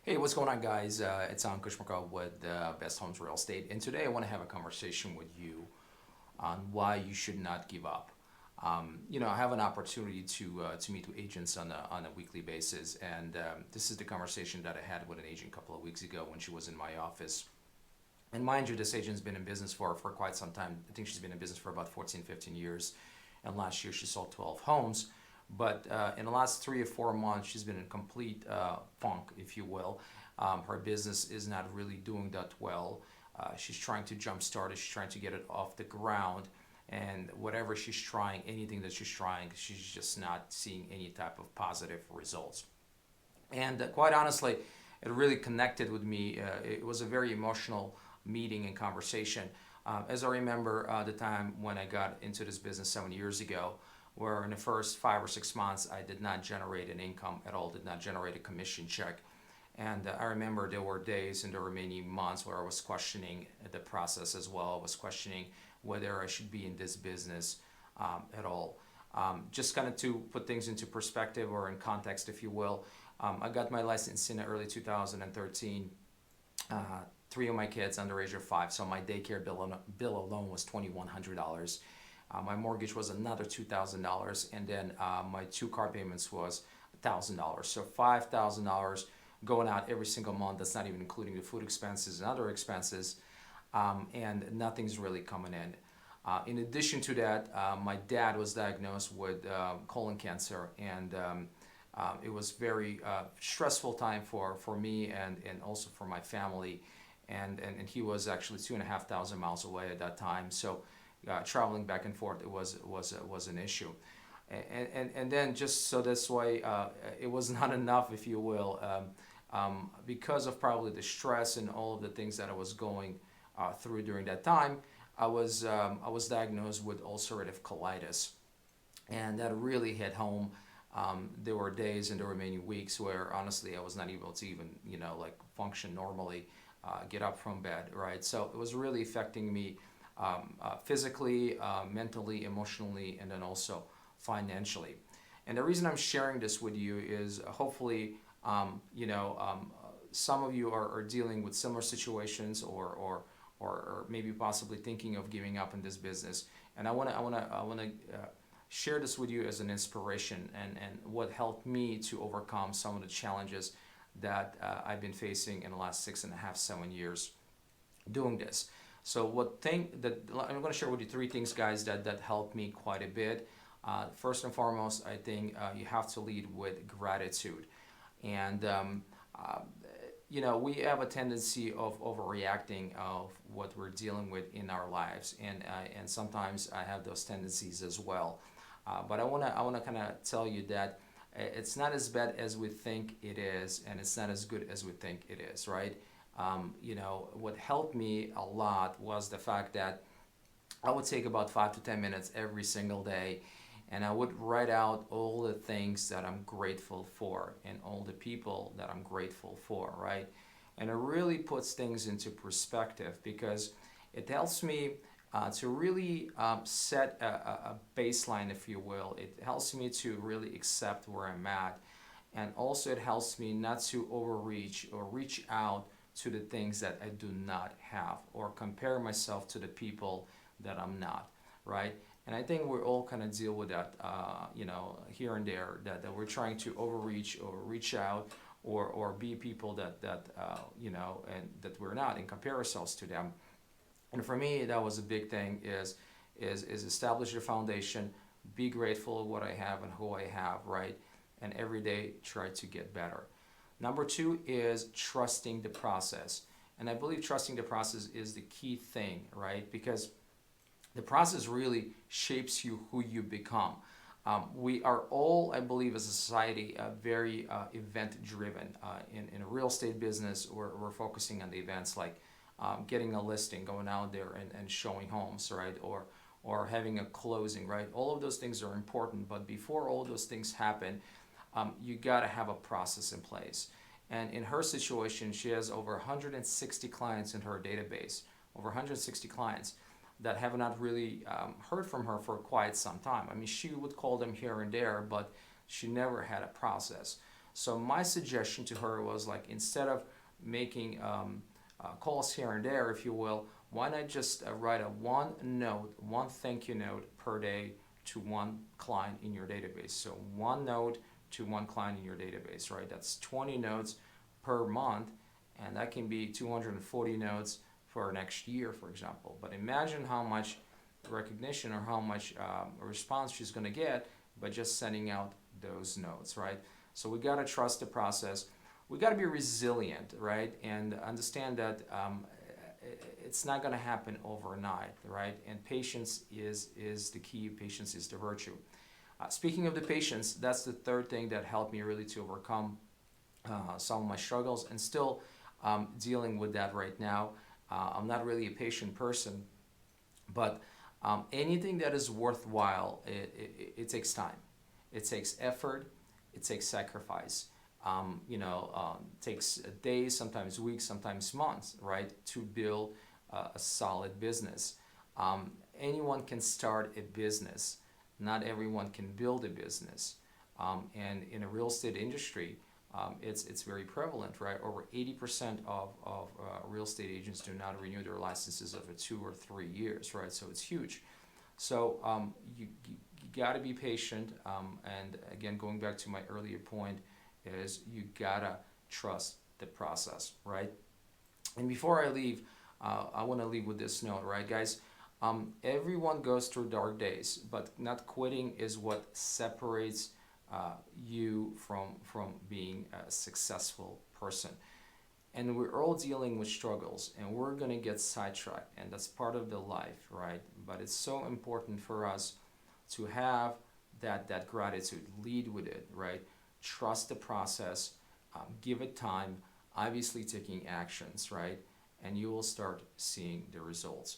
Hey, what's going on, guys? It's Ankush Markov with Best Homes Real Estate, and today I want to have a conversation with you on why you should not give up. I have an opportunity to meet with agents on a weekly basis, and this is the conversation that I had with an agent a couple of weeks ago when she was in my office. And mind you, this agent's been in business for quite some time. I think she's been in business for about 14, 15 years, and last year she sold 12 homes. But in the last 3 or 4 months, she's been in complete funk, if you will. Her business is not really doing that well. She's trying to jumpstart it. She's trying to get it off the ground. And whatever she's trying, anything that she's trying, she's just not seeing any type of positive results. And quite honestly, it really connected with me. It was a very emotional meeting and conversation. As I remember the time when I got into this business 7 years ago, where in the first 5 or 6 months I did not generate an income at all, did not generate a commission check. And I remember there were days and there were many months where I was questioning the process as well. I was questioning whether I should be in this business at all. Just kind of to put things into perspective or in context, if you will, I got my license in early 2013. Three of my kids under age of 5, so my daycare bill alone was $2,100. My mortgage was another $2,000, and then my 2 car payments was $1,000. So $5,000 going out every single month. That's not even including the food expenses and other expenses, and nothing's really coming in. In addition to that, my dad was diagnosed with colon cancer, and it was very stressful time for me and also for my family. And he was actually 2,500 miles away at that time. So traveling back and forth, it was an issue. And then just so this way, it was not enough, if you will, because of probably the stress and all of the things that I was going through during that time. I was diagnosed with ulcerative colitis, and that really hit home. There were days and there were many weeks where honestly I was not able to even like function normally, get up from bed, right? So it was really affecting me physically, mentally, emotionally, and then also financially. And the reason I'm sharing this with you is hopefully, some of you are dealing with similar situations or maybe possibly thinking of giving up in this business. And I wanna share this with you as an inspiration and what helped me to overcome some of the challenges that I've been facing in the last 6.5, 7 years doing this. So I'm going to share with you 3 things, guys, that helped me quite a bit. First and foremost, I think you have to lead with gratitude. And we have a tendency of overreacting of what we're dealing with in our lives, and sometimes I have those tendencies as well. But I wanna kind of tell you that it's not as bad as we think it is, and it's not as good as we think it is, right? What helped me a lot was the fact that I would take about 5 to 10 minutes every single day, and I would write out all the things that I'm grateful for and all the people that I'm grateful for, right? And it really puts things into perspective because it helps me to really set a baseline, if you will. It helps me to really accept where I'm at. And also it helps me not to overreach or reach out to the things that I do not have or compare myself to the people that I'm not, right? And I think we all kind of deal with that, here and there, that we're trying to overreach or reach out or be people that and that we're not and compare ourselves to them. And for me, that was a big thing is establish your foundation, be grateful of what I have and who I have, right? And every day try to get better. Number 2 is trusting the process. And I believe trusting the process is the key thing, right? Because the process really shapes you who you become. We are all, I believe, as a society, very event driven. In a real estate business, we're focusing on the events like getting a listing, going out there and showing homes, right? Or having a closing, right? All of those things are important, but before all those things happen, you got to have a process in place. And in her situation, she has over 160 clients in her database, over 160 clients that have not really heard from her for quite some time. I mean, she would call them here and there, but she never had a process. So my suggestion to her was like, instead of making calls here and there, if you will, why not just write a one thank you note per day to one client in your database. So one note to one client in your database, right? That's 20 notes per month, and that can be 240 notes for next year, for example. But imagine how much recognition or how much response she's going to get by just sending out those notes, right? So we got to trust the process. We got to be resilient, right? And understand that it's not going to happen overnight, right? And patience is the key. Patience is the virtue. Speaking of the patience, that's the third thing that helped me really to overcome some of my struggles, and still dealing with that right now. I'm not really a patient person, but anything that is worthwhile, it takes time. It takes effort. It takes sacrifice. Takes days, sometimes weeks, sometimes months, right, to build a solid business. Anyone can start a business. Not everyone can build a business. And in a real estate industry, it's very prevalent, right? Over 80% of real estate agents do not renew their licenses over 2 or 3 years, right? So it's huge. So you got to be patient. And again, going back to my earlier point, is you gotta trust the process, right? And before I leave, I want to leave with this note, right, guys? Everyone goes through dark days, but not quitting is what separates you from being a successful person. And we're all dealing with struggles, and we're gonna get sidetracked, and that's part of the life, right? But it's so important for us to have that gratitude, lead with it, right? Trust the process, give it time, obviously taking actions, right? And you will start seeing the results.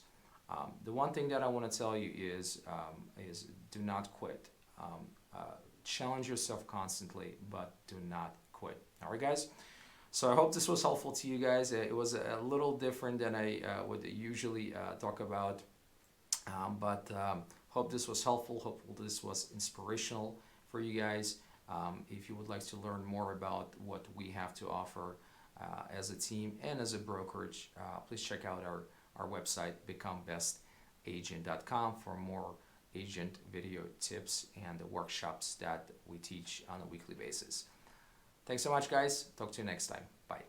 The one thing that I want to tell you is do not quit. Challenge yourself constantly, but do not quit. All right, guys? So I hope this was helpful to you guys. It was a little different than I would usually talk about, but hope this was helpful. Hope this was inspirational for you guys. If you would like to learn more about what we have to offer as a team and as a brokerage, please check out our website, becomebestagent.com, for more agent video tips and the workshops that we teach on a weekly basis. Thanks so much, guys. Talk to you next time. Bye.